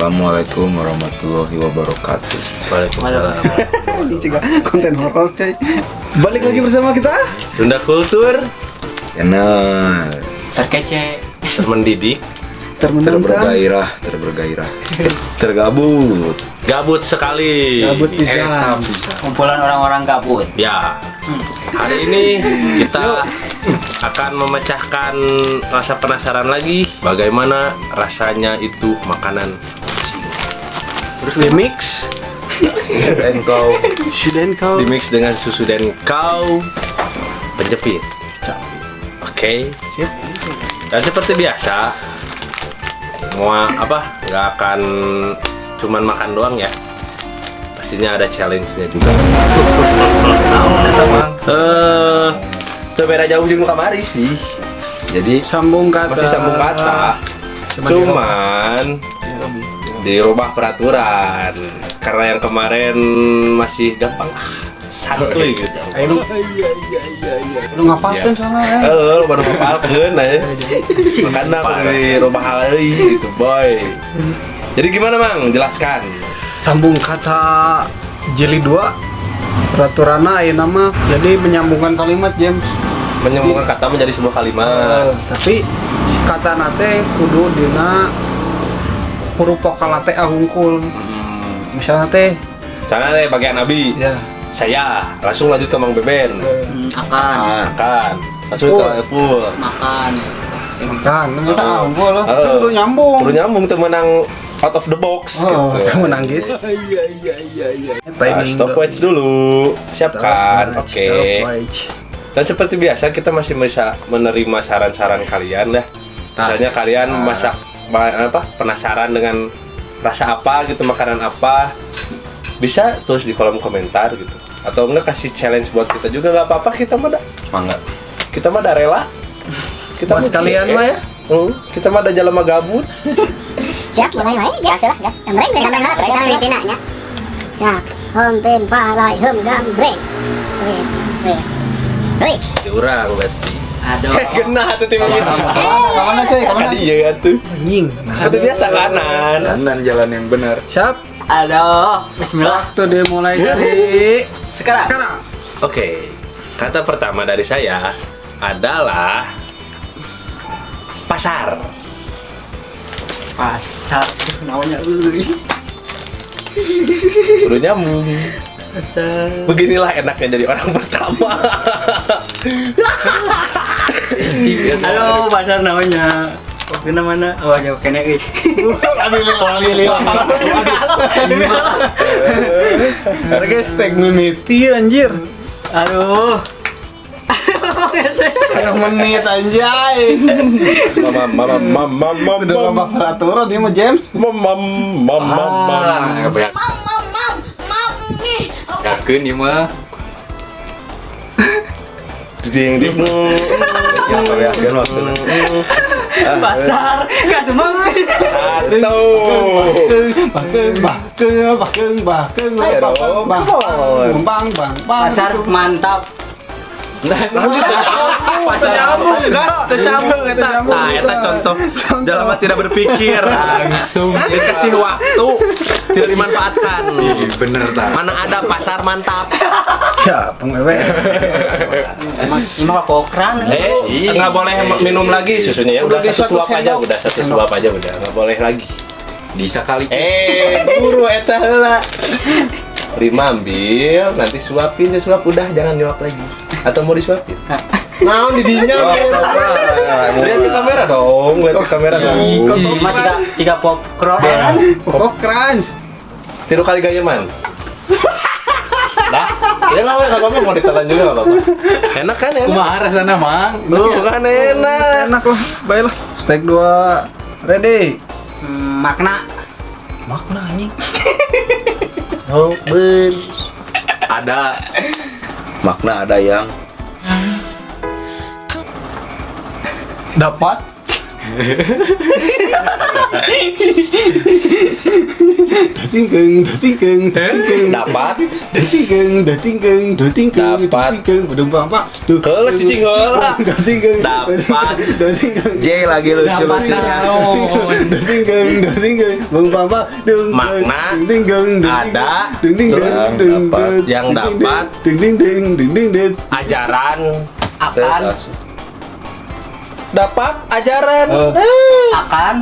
Assalamualaikum warahmatullahi wabarakatuh. Waalaikumsalam. Ini juga konten horor coy. Balik lagi bersama kita Sunda Kultur Channel terkece, mendidik, termenantang, terbergairah, tergabut. gabut sekali. gabut bisa. kumpulan orang-orang gabut. Ya, hari ini kita akan memecahkan rasa penasaran lagi bagaimana rasanya itu makanan kucing. Terus remix Dan kau Sudah kau Dimix dengan susu dan kau penjepit. Oke. Siap. Dan seperti biasa, nggak akan cuman makan doang ya. Pastinya ada challenge-nya juga. Tuh beda jauh juga kamari sih. Jadi Sambung kata. masih sambung kata. Cuman dirubah peraturan karena yang kemarin masih gampang santuy gitu. Ayo lu ngapalkan soalnya. Lu baru ngapalkeun aja. Makanya aku dirubah hal gitu, boy. Jadi gimana, Mang? Jelaskan. Sambung kata jeli 2 peraturanna aya nama jadi menyambungkan kalimat James. Menyambungkan kata menjadi sebuah kalimat. Tapi si kata nate kudu dina huruf vokal teh hungkul. Misalnya teh Misalnya deh bagian Nabi. ya Saya langsung lanjut ke Mang Beben. Makan, Langsung ke Epul. makan. kan kita hungkul lah. Oh. Kudu nyambung. Perlu nyambung tuh menang out of the box Oh, gitu. kamu menang gitu. Nah, stopwatch dulu. Siapkan. Oke. Dan seperti biasa kita masih bisa menerima saran-saran kalian dah. Misalnya kalian masak penasaran dengan rasa apa gitu, makanan apa, bisa tulis di kolom komentar gitu. Atau enggak kasih challenge buat kita juga nggak apa-apa, kita mah semangat. kita mah rela. Kita Buat kalian mah ya. Kita mah ada jalan mah gabut. Siap mulai gas lah gas gambreng lah terus sama mitina nya siap hompen palai gambreng sweet wis Urang berarti. Aduh. Genah tuh tim ini. Kemana coy? Kemana? Iya tuh. Anjing. Seperti biasa kanan. Dan jalan yang benar. Siap. Aduh. Bismillah. Waktu dimulai dari Sekarang. Oke, kata pertama dari saya adalah pasar. Pasar. Namanya Udah nyambung. Pasar. Beginilah enaknya jadi orang pertama. Halo, pasar namanya. Waktu mana? Oh, jauh kena ih. harga steak mimiti anjir. Aduh. Setengah menit anjay. Udah lama peraturan dia mah James. Kebanyakan. Yakin ya mah. Ding ding. Siapa yakin waktu itu? Pasar. Kata mama. Pasar mantap. Pasar nyambung kan? Tersambung eta. Nah, eta contoh dalam tidak berpikir. Langsung dikasih waktu tidak dimanfaatkan. Bener tak? Mana ada pasar mantap. Ya, pengewe. Ini mah kokran. Nggak boleh minum lagi susunya ya. Udah satu suap aja, udah satu suap aja udah. Nggak boleh lagi. Bisa kali. Guru eta heula. 5 ambil, nanti suapin, suap udah jangan nyuap lagi. Atau mau disuapin? Naon di dinya. Lihat ke kamera dong, lihat ke kamera dong. Cuma tiga popcorn. Pokok crunch. Tiru kali gaya man. Dah, ya nggak apa-apa mau ditelan juga nggak apa-apa. Enak kan enak. Kumaha rasana, Mang? Tuh kan enak. Enak lah, baiklah. Steak 2 ready. Makna. Makna anjing. Oh, ada makna, ada yang Dapat Datingkeung, Dapat. datingkeung, bedung bapak. Heula cicing heula. Datingkeung. Dapat. J lagi lucu-lucu. Datingkeung, bedung bapak. Makna ada yang dapat ajaran Akan. dapat ajaran Akan.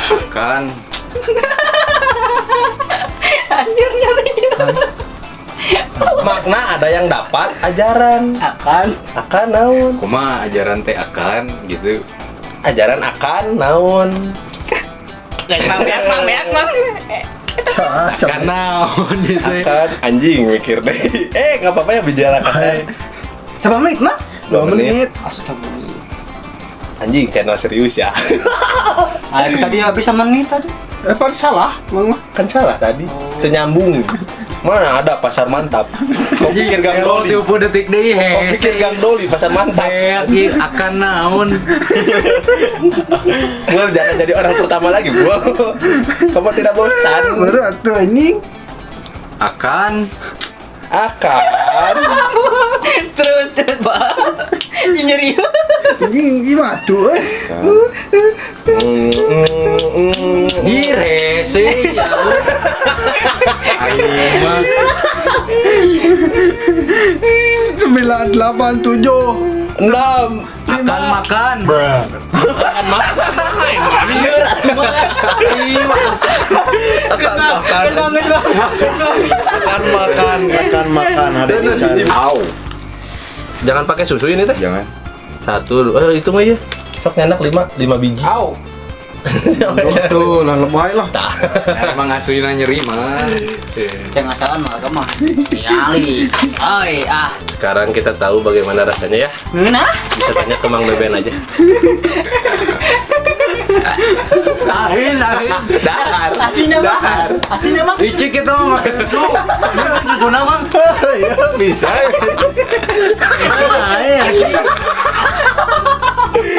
Akan makna ada yang dapat ajaran Akan. naon kumaha ajaran teh akan gitu. ajaran akan naon Akan naon gitu. akan anjing mikir deh nggak apa-apa ya bicarakan Coba menit mah. 2 menit. Astagfirullah. anjing channel serius ya Tadi habis menit tadi. Apa salah? Mang mah. kan salah tadi ternyambung mana ada pasar mantap kau pikir Gang Doli 20 detik deui kau pikir hese. Gang Doli pasar mantap Akan naon. Gua jangan jadi orang pertama lagi gua kamu tidak bosan Berat tuh anjing. Akan Terus Pak. Nyeri. Anjing gimana tuh? Hese ya. Ayo mah 987. 6 akan makan. akan makan ada di sana. jangan pakai susu ini teh Jangan. 1 itu mah ya sok enak 5 biji Tuh, lah lebay lah. Emang aslinya nyeri mah. Jangan salah mah agama. Yali. Oi, sekarang kita tahu bagaimana rasanya ya Nah. bisa tanya ke Mang Beben aja Lain. dahar Asinnya mah. Icik itu mah makan susu. Susu nama. Ya bisa.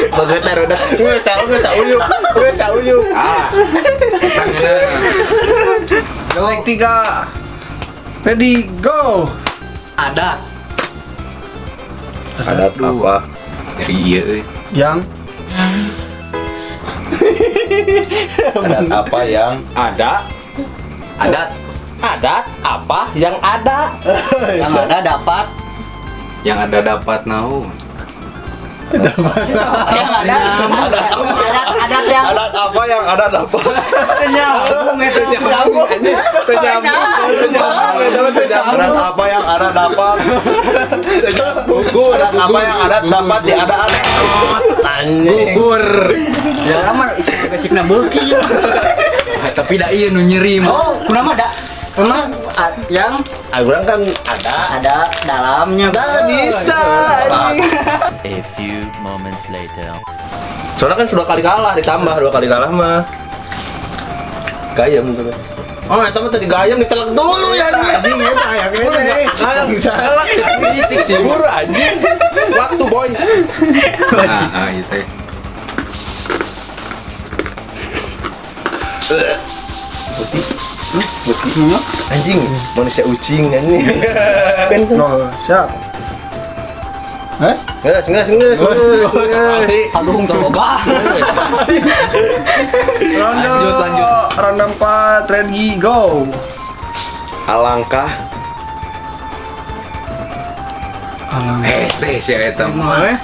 banget taruh dah nggak usah uyuk Yang 3. Ready, go. Adat. Adat apa? Dari iya euy. Yang Adat apa yang ada Adat adat apa yang ada Yang ada dapat. yang ada dapat naon. Yang ada. Adat yang adat apa yang ada dapat? Adat apa yang ada dapat? Adat apa yang ada dapat diadaan? Gugur. Ya ramar basicna beuki. Tapi da ieu nu nyeri mah. Oh, kunaon ada? Emang yang Agurang kan ada dalamnya. bisa A few moments later. soalnya kan sudah kali kalah ditambah 2 kali kalah mah gayam gitu oh itu mah tadi gayam ditelek dulu ya anjing ya kayak gini. salah licik sih buru anjing waktu boy Itu. anjing manusia ucing kan nih No, siap. nges Aduh, toba. Ronde 4, ready, go. Alangkah Hese sih eta mah.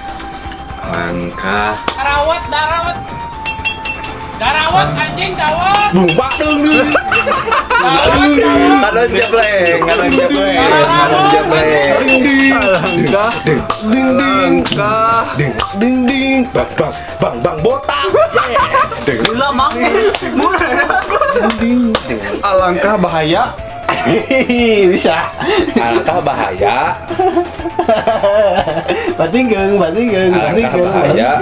Langkah. Darawat anjing dawat. bumbak dulu ada jebleng. ding bang botak Gula mang. Alangkah bahaya. Bisa. alangkah bahaya Batingkeung. bahaya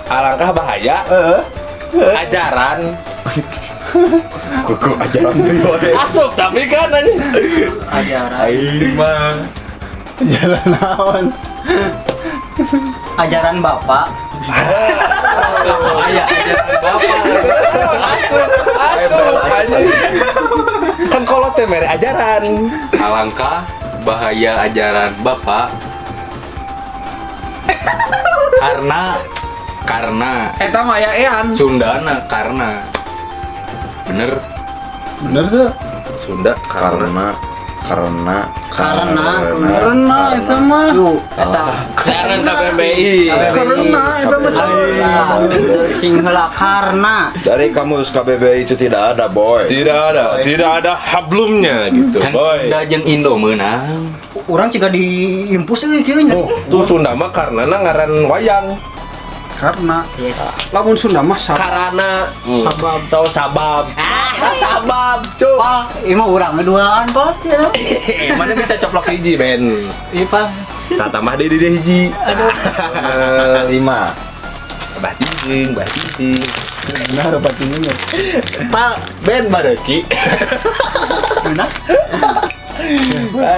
alangkah bahaya ajaran Kuku ajaran deui. asup tapi kan anjing Ajaran. aing mah Jalan naon? Ajaran bapak. Bahaya ajaran bapak. Asup anjing. Kan kolot teh mere ajaran. Alangkah bahaya ajaran bapak. Karena Eta mah aya ean. Sundana karena. Bener. Bener tuh. Sunda Karena Eta mah. Yuk, eta. karena KBBI. Karena eta mah. Sing heula karena. dari kamus KBBI itu tidak ada boy. Tidak ada hablumnya gitu, Kan boy. Sunda jeung Indo meunang. Urang juga diimpus euy kieu nya. Tuh Sunda mah karena ngaran wayang. Karena Yes. lamun Sunda mah Karana sabab tau sabab. Sabab, cuk. Pak, ieu mah urang duaan, Pak. Ya. Mana bisa coplok hiji, Ben? Ieu, Pak. Tata mah di hiji. Aduh. 5. Bah tingting. benar batinnya. Pak, Ben bareki. Benar.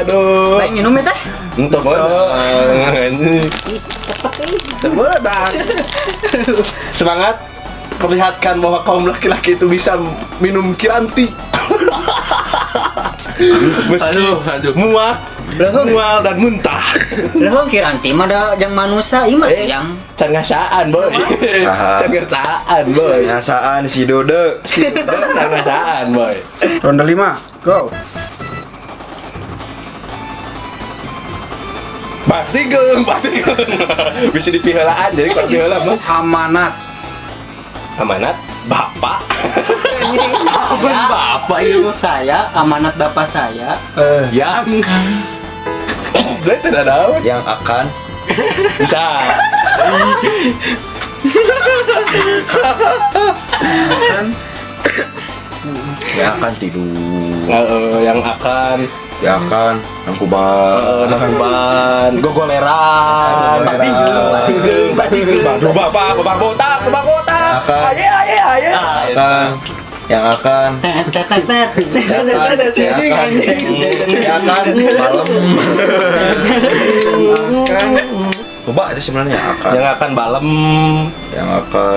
Aduh. Baik minum ya teh. Untuk semangat perlihatkan bahwa kaum laki-laki itu bisa minum kiranti. Meski Aduh. muak, mual dan muntah. Lah kiranti mah da jeung manusia ieu mah yang Can ngasaan, boy. Can ngasaan, boy. Biasaan si Dode. Can ngasaan, boy. Ronde 5. Go. Batigeng. Bisa dipihelaan, jadi kalau piheula mah Amanat. amanat bapak. Amanat bapak itu saya, amanat bapak saya. Yang Lah tidak tahu. Yang akan Bisa. tidur. Yang akan Ya kan, yang kubal. nakuban, gogoleran, batigeng. Aduh bapak botak. Akan. Aye. Akan. Yang akan. Tet. Ya kan, malam. Coba itu sebenarnya akan. Yang akan balem, Yang akan.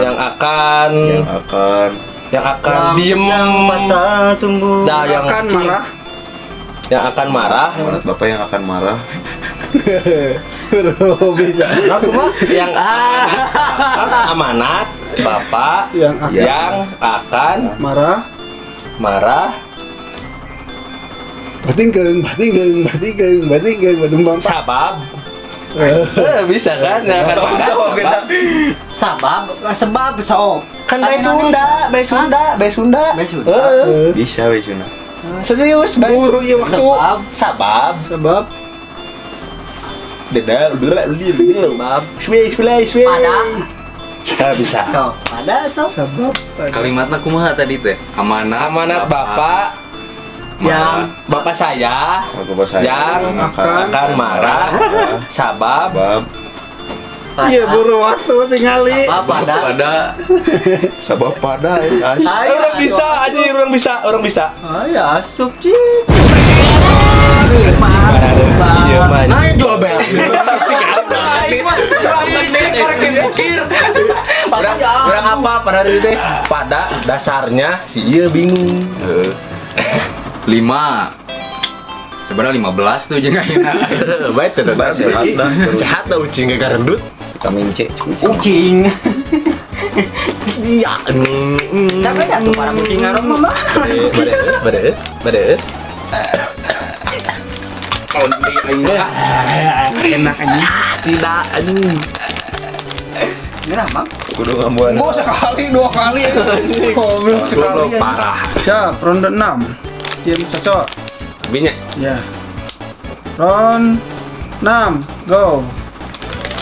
yang akan diem, Mata tunggu. dah yang Akan marah. yang akan marah, Amanat bapak yang akan marah. Bisa. yang amanat bapak Yang akan yang akan marah. marah, Batingkeung, badung bang. sabab. Bisa kan? Yang akan marah, Sebab sok. kan bae Sunda. Besuda. Bisa wes Yuna. Serius, bae. Buru ieu waktu. Sabab. Sebab Dedal, Sebab Sway. pada Bisa. sok. Pada sok. sebab kalimatnya kumaha tadi teh? Amanat bapak yang bapak saya Bapak saya yang akan marah, sabab. iya buru waktu tinggali. Pada Sabab pada Orang bisa, anjing, orang bisa. Ya asup sih. Iya, man. nah jual bel. Orang apa pada hari itu? Pada dasarnya si iya bingung. 5. Sebenarnya 15 tuh jeung ayeuna. Baik, tidak Sehat dah. sehat dah ucing gak rendut. Vitamin C. Kucing. Iya. Tapi dah tuh para kucing ngarong mah. Bade. Enak aja. Tidak, anjing. Ngerah, Bang. Kudu ngambuan. Gua sekali, 2 kali. Oh, belum sekali. Goblok parah. Siap, ronde 6. Tim cocok. Binya. Ya. Ronde 6. Go.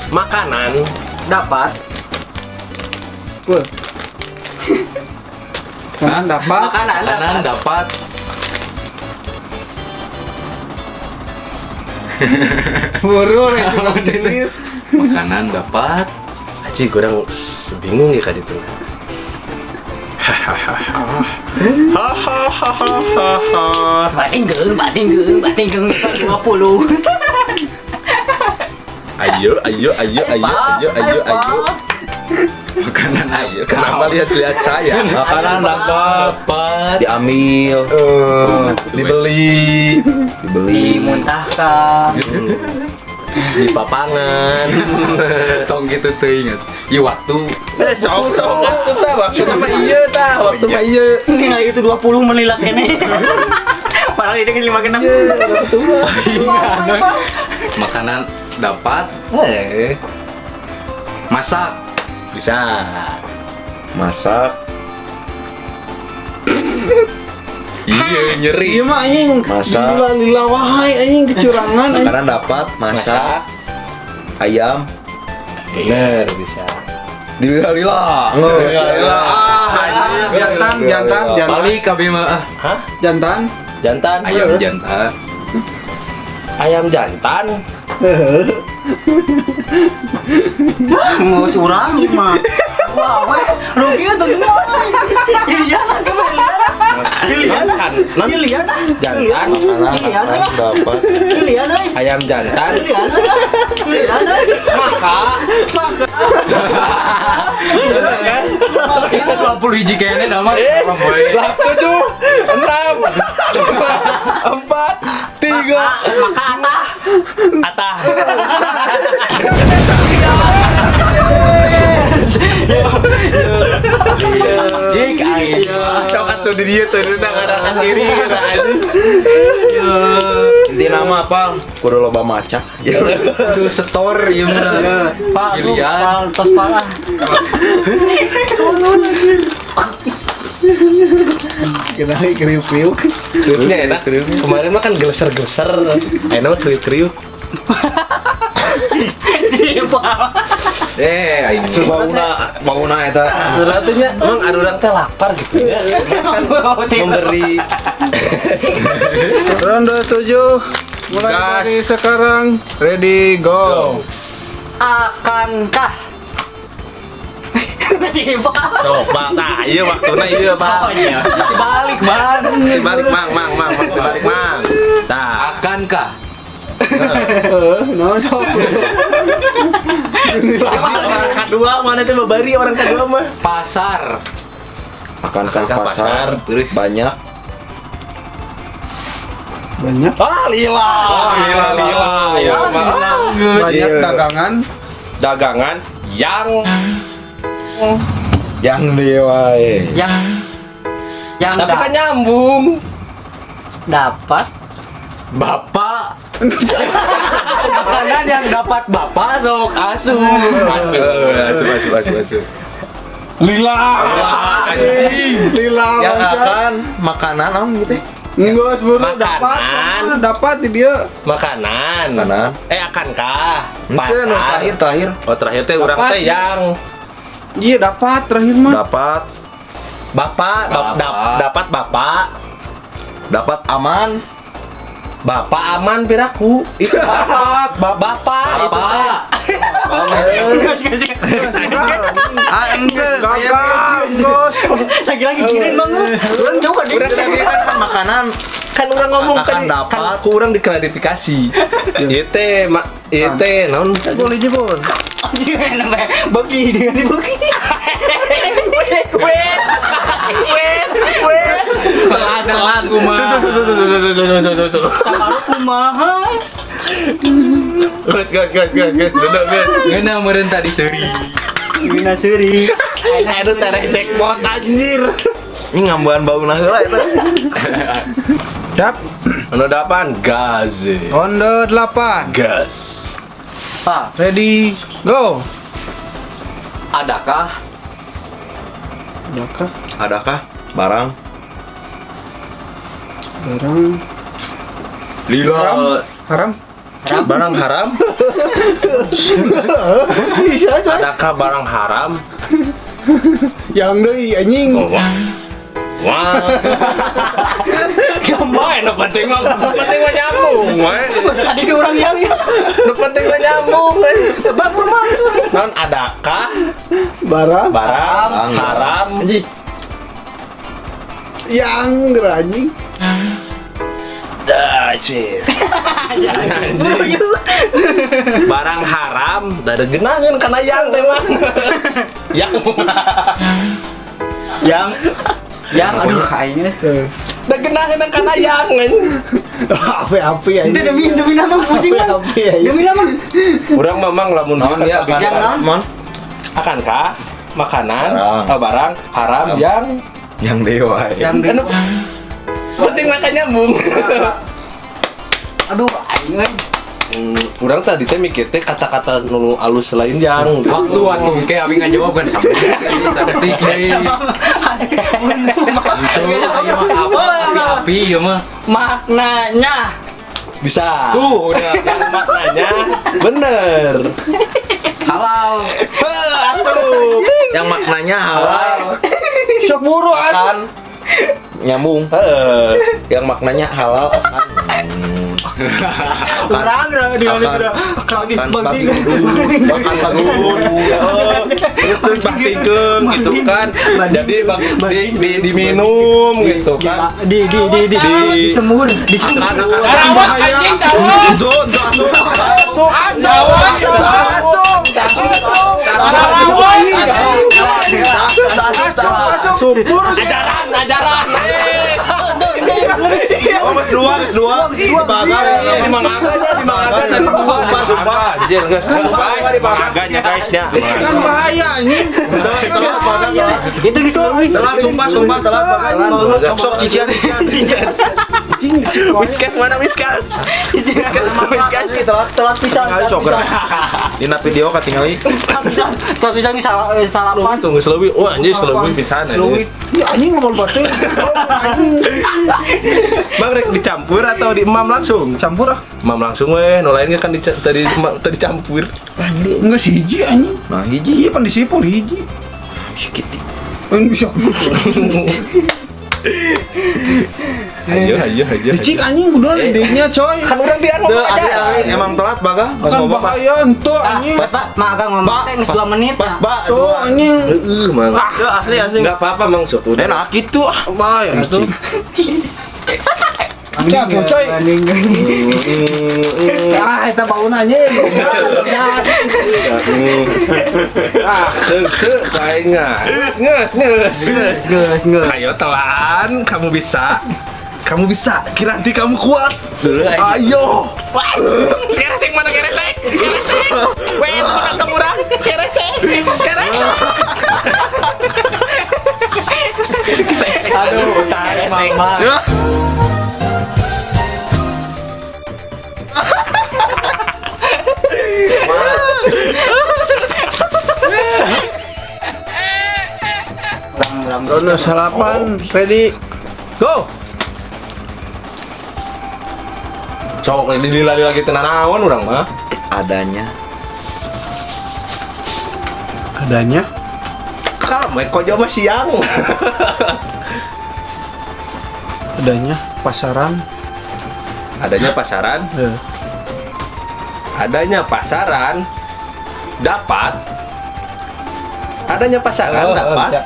Makanan dapat Gue. Kan dapat. Makanan dapat Buru itu jenis. makanan dapat Aji kurang bingung ya kali itu. Batinggeung 50. Ayo. Makanan ayo. Kenapa lihat saya? Makanan dapat diambil, Dibeli, Dimuntahkan. di papangan. Tong gitu tuh ingat. Iya waktu. Sok atuh tah waktu mah ieu tah, waktu mah ieu. Nah itu 20 menilak ini. Padahal ini kan 5 Makanan dapat masak. Bisa. masak, Iya nyeri. Iya mah anjing. Masak. Lila wahai anjing kecurangan anjing. makanan dapat masak, ayam, Bener bisa. dilila-lila. Jantan. Balik kabeh mah. Hah? Jantan. Jantan. Ayam jantan. Ayam jantan. Mau surang mah. Wah, rugi tuh gimana? Iliana gimana? Iliana. Jantan. Makanan dapat Iliana. Ayam jantan. Iliana. Itu 20 hiji kayaknya dah mah. 7, 6, 4, 3. Atah. Jik ayo. Sok atuh di dieu teh udah ngarakan diri inti nama apa? Kudu loba maca. Itu setor ieu mah. Pak, Pilihan. tos parah. Kena kriuk-kriuk. Kriuknya enak. Kemarin mah kan geleser-geleser. Enak mah kriuk-kriuk. Aing. Bangunna eta Sebenarnya emang ada orang teh lapar gitu ya. Memberi Ronde 7. Mulai Gas. dari sekarang. Ready go. Akankah? Masih Pak. coba nah iya waktuna iya Pak. iya. Dibalik, Bang. Dibalik mang. Dibalik mang. Tah. Akankah No sok. Orang kedua mana tuh babari orang kedua mah. pasar akankah Akankah pasar pasar? Terus. banyak Banyak. Lila. Ya, Banyak dagangan. dagangan yang diwae Yang tapi kan nyambung. dapat bapak. Makanan yang dapat bapak sok asuh. Coba. Lila. Lila. yang bangsa. akan makanan naon gitu Enggak sebelum Makanan. dapat di dia. Makanan. Makanan. Akankah itu nu terakhir Oh terakhir teh urang teh yang Iya dapat terakhir mah. dapat dapat bapak. dapat aman Bapak aman piraku. Itu bapak. lagi kirim banget. Orang jauh kan Urang kan makanan kan orang ngomong akan kan dapat. kurang diklarifikasi. Ieu teh naon? Boleh jebol. anjing namanya bagi dengan dibagi. Ada lagu mah. Sabar kumaha. Gas. Duduk gas. Ngeuna meureun tadi seuri. Mina seuri. Aduh tereh jackpot anjir. ini ngambuan bau heula eta Dap. Anu dapan gas. Ronde 8. Gas. Pak, Ready go. Adakah adakah barang Lila. haram? Barang haram? Adakah barang haram? Yang deui anjing. Wah. Gamai, nu penting mah nyambung, we. tadi ke orang yang Nu penting mah nyambung, we. Bagus mah itu. Non adakah Barang barang haram? yang anjing. Dah. Anjing. Barang haram da degeunangeun kana yang teh mah. Yang aduh kayaknya Degeunangeun kana yang. Api ya itu demi nama pusing kan demi nama Urang mamang lamun Naon dia akan Yang naon? Mon? akankah makanan Barang. barang haram Yang dewa. yang anu penting makan nyambung. aduh aing Urang tadi teh mikir teh kata-kata nu alus selain yang. Waktu kayak abi ngajawab kan sama. Detik deui. Itu apa api ya mah. maknanya Bisa. Tuh udah Yang maknanya bener. halal. Asup. Yang maknanya halal. Sok buru Akan nyambung. Yang maknanya halal akan kurang dia udah kaget bagi makan bagun. Terus tuh baktikeun gitu kan. Jadi diminum gitu kan. di semur di semur Darawat anjing dawat. Dawat. Ajaran. Oh, mas dua. Dimanggakan tadi dua. Sumpah, anjir geus. Dimanggakannya guys ya. Kan bahaya ini. itu gitu Telat sumpah telat. Sok cician. Whiskas mana whiskas? telat pisang Kali sok dina video katingali. telat pisang salah apa Tunggu seleuwih. Wah, anjir seleuwih pisan anjir. Ya anjing ngomong batu. Anjing Bang rek dicampur atau diemam langsung? campur ah. Emam langsung weh, nu lainnya kan tadi campur. Enggak sih hiji anjing. Nah, hiji Iya pan disipol hiji. sikiti. Bisa. Ayo. Dicik anjing udah idenya coy. Kan urang dia Teu ngomong aja. asli emang telat baga. Pas Kan boba pas. bahaya ento anjing. Pak, magang ngomong teh geus 2 menit. Pas ba. Tuh anjing. Mang. Teu asli. Enggak apa-apa Mang Suk. Udah. Enak gitu. Bahaya tuh. Anjing coy. Ah eta bauna anjing. Seuk bae ngeus. Geus. Ayo telan, kamu bisa. Kiranti kamu kuat. Ayo. Sekarang sing mana keresek? Weh, kantong urang keresek. Aduh, tarik mama. Rono salapan ready. Go. Cok dilila-lila gitu nanaon urang mah. Adanya. Kalau mau kojo mah siang. Adanya pasaran. Adanya pasaran. Adanya pasaran dapat. Adanya pasaran dapat.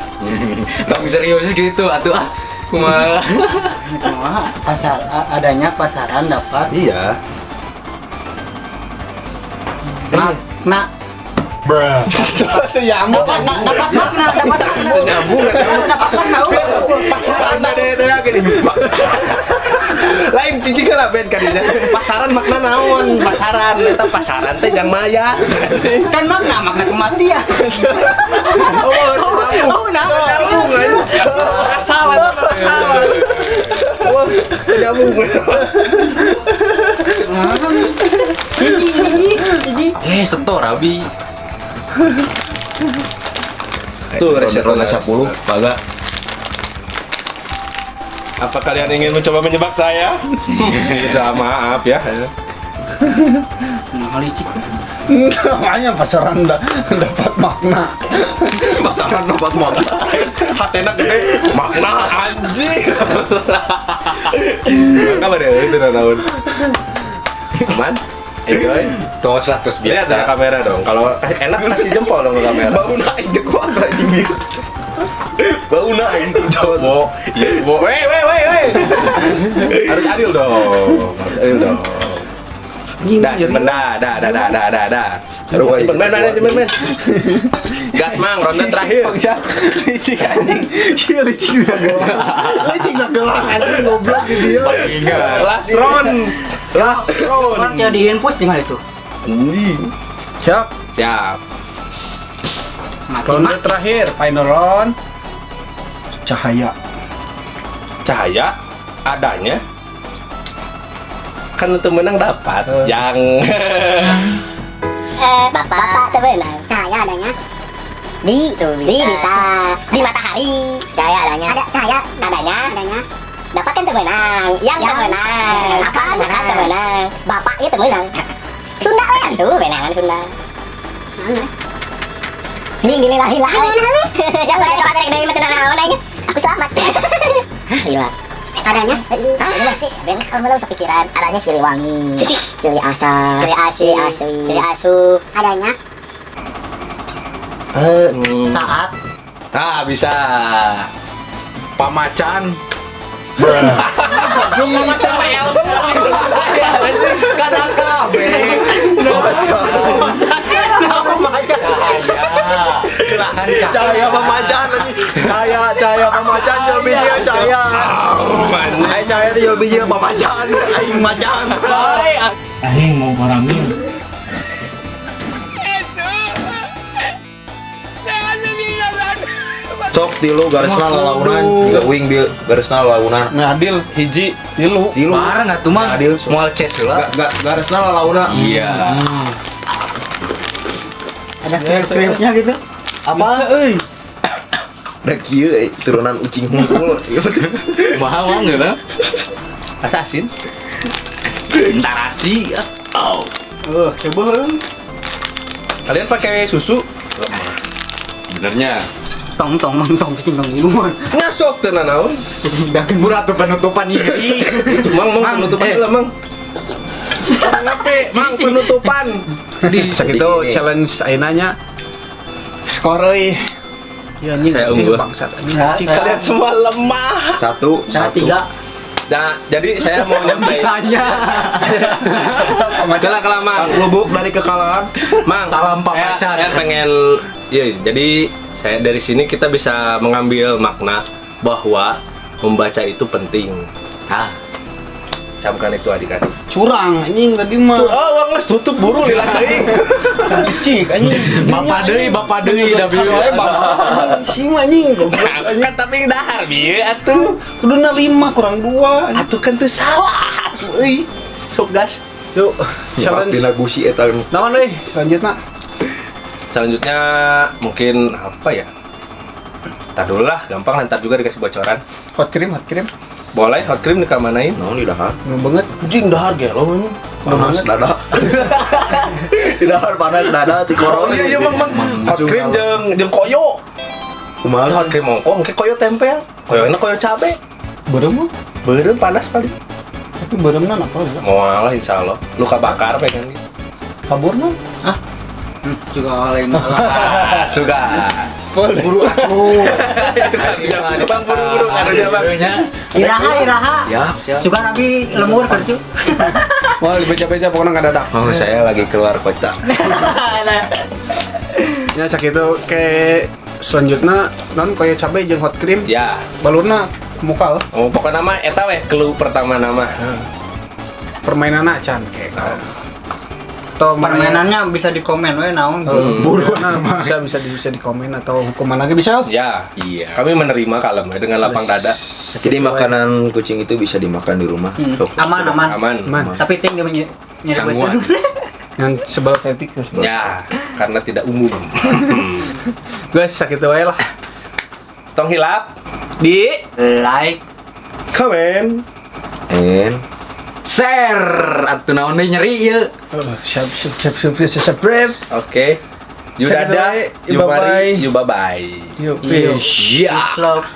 Bang serius gitu atuh ah. Kumaha. Adanya pasaran dapat Iya. makna Ya ampun. dapat makna Nyambung pasaran tadi itu ya gini. Lain cici lah ben kadinya. Pasaran makna naon? Pasaran eta pasaran teh jang maya. kan makna kematian Oh, nyambung aja. Asal. Wah, nyambung. Setor abi. Tuh resep Rono 10 baga. Apa kalian ingin mencoba menjebak saya? Maaf ya. nah licik Namanya pasaran dapat makna. Pasaran dapat makna. Hatena gede. Makna anjing. Kabar ya itu tahun. Aman? Enjoy. Tuh 100 Lihat biasa. ya kamera dong. Kalau enak kasih jempol dong ke kamera. Bau naik deh kuat anjing. Bau na ini Bo. Iya, Bo. Weh. Harus adil dong. Dah, simpen dah. Simpen. Gas mang, ronde terakhir. Litik anjing. Sia litik udah gelang. Litik udah gelang anjing goblok di dia. Last round. Kan jadiin push tinggal itu. Siap. Mati Ronde terakhir, final round. Cahaya adanya kan untuk menang dapat yang Bapak tebenang. Cahaya adanya di bisa di matahari. Cahaya adanya. Ada cahaya adanya. Dapatkan tebenang. Yang tebenang. Akan tebenang. Bapak itu tebenang. Sunda kan tuh benangan Sunda. Ini dililahi-lahi. Siapa yang coba tarik dari mata naon aja? Aku selamat. Gila. Adanya? Ini masih sebenarnya kalau belum sepikiran. Adanya Siliwangi, Sili Asa, Sili Asu. Adanya? saat bisa. Pamacan. Belum ngomong sama Elmo. Kadang kabe. Cahaya pemacan anjing. Cahaya pemacan jual biji cahaya. Ai cahaya teh jual biji pemacan. Aing macan. Aing mau paramin. Sok tilu garisna lalaunan, wing bil garisna lalaunan. Ngadil Hiji. tilu. Tilu. Bareng atuh mah. Adil. Moal ces lah. Garisna lalaunan. Iya. ada krip-kripnya gitu. Apa euy? Da kieu turunan ucing hungkul. Mahal banget lah. Assassin. Tarasi. Coba Kalian pakai susu? Benernya. Tong cicing tong minuman. Ngasok teu naon. Murah tuh penutupan ini. Itu mang penutupan lah mang. Ngape? Mang penutupan. sakitu challenge ayeuna skor euy. Ya anjing Saya sih, unggul. bangsat anjing. Kalian semua lemah. Satu. Nah, jadi saya mau nyampaikan. Majalah kelamaan. Lubuk dari kekalahan. Mang, Salam Pak saya- Macan. Saya pengen, iya. Jadi saya dari sini kita bisa mengambil makna bahwa membaca itu penting. Camkan itu adik-adik. Curang anjing tadi mah. Oh, geus tutup buru lila teuing. Cik anjing. Bapak deui da bieu Ayo bangsa. Si mah anjing goblok. Kan tapi dahar bieu atuh. Kuduna 5 kurang 2. Atuh kan teu salah atuh euy. Sok gas. Yuk, challenge. Dina gusi eta. Naon euy? Selanjutnya. Selanjutnya mungkin apa ya? Ntar dulu lah, gampang ntar juga dikasih bocoran. Hot cream. Boleh hot cream dikamanain? Naon di dahar? Mau banget. Anjing dahar ge lo anjing. Panas dada. Di dahar panas dada ti Oh korona. iya mang hot cream jeung koyo. Kumaha Hot cream mongko engke koyo tempel. Koyonya koyo cabe. Berem mah. Beureum panas paling. Tapi beremna apa ya? Moal insyaallah. Luka bakar pengen gitu. Saburna. Juga lain. Suka. Buru aku. Suka bilang bang buru-buru karunya bang. Iraha. Ya, siap. Suka nabi lemur kerja. Wah, beja-beja pokoknya enggak dadak. Oh saya lagi keluar kota. Ya sakitu ke selanjutnya non koyo cabe jeung hot cream. Ya. Balurna muka Oh pokoknya nama eta weh clue pertama nama. permainanna can kayak. Atau Permainannya bisa di komen we naon. bisa di komen atau hukuman lagi bisa. Ya. Iya. Kami menerima kalem dengan lapang dada. Jadi makanan kucing itu bisa dimakan di rumah. Sok. Aman. Aman. Tapi ting dia nyari Sangguan. Yang sebelah saya tikus. Ya, karena tidak umum. Guys, sakitu wae lah. Tong hilap Di like. komen. Share atuh naon deui nyeri ieu. siap. Oke. Sakitu Yudada, wae. you Bye-bye. bye. You bye bye. Yuk, peace. Ya. Love.